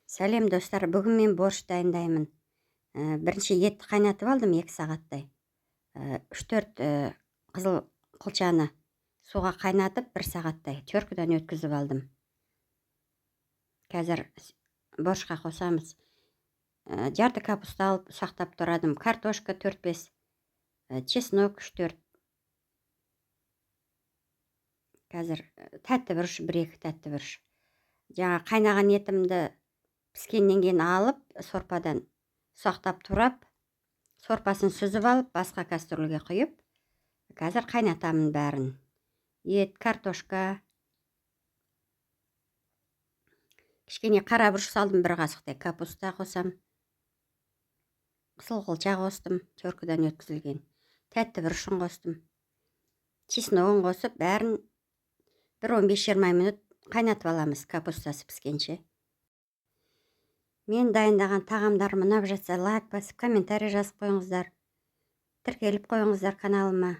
Сәлем достар, бүгін мен борщ дайындаймын. Бірінші етті қайнатып алдым 2 сағаттай. 3-4 қызыл қылшаны суға қайнатып 1 сағаттай теркіден өткізіп алдым. Қазір борщқа қосамыз. Жарты капуста алып сақтап тұрадым. Картошка 4-5, чеснок 3-4. Қазір тәтті бұрыш 1-2 тәтті бұрыш. Жаңа қайнаған етімді піскеннен кейін алып, сорпадан сақтап турап, сорпасын сүзіп алып, басқа кастрюльге құйып, қазір қайнатамын бәрін. Ет, картошка, кішкене қара бұрыш салдым 1 қасықтай, капуста қосам. Қызыл қылша қостым, теркіден өткізілген. Тәтті бұрышын қостым. Чесногын қосып, бәрін 1-15-20 минут қайнатып аламыз, капустасы піскенше. Мен дайындаған тағамдарым ұнап жатса, лайк басып, комментарий жазып қойыңыздар. Тіркеліп қойыңыздар каналыма.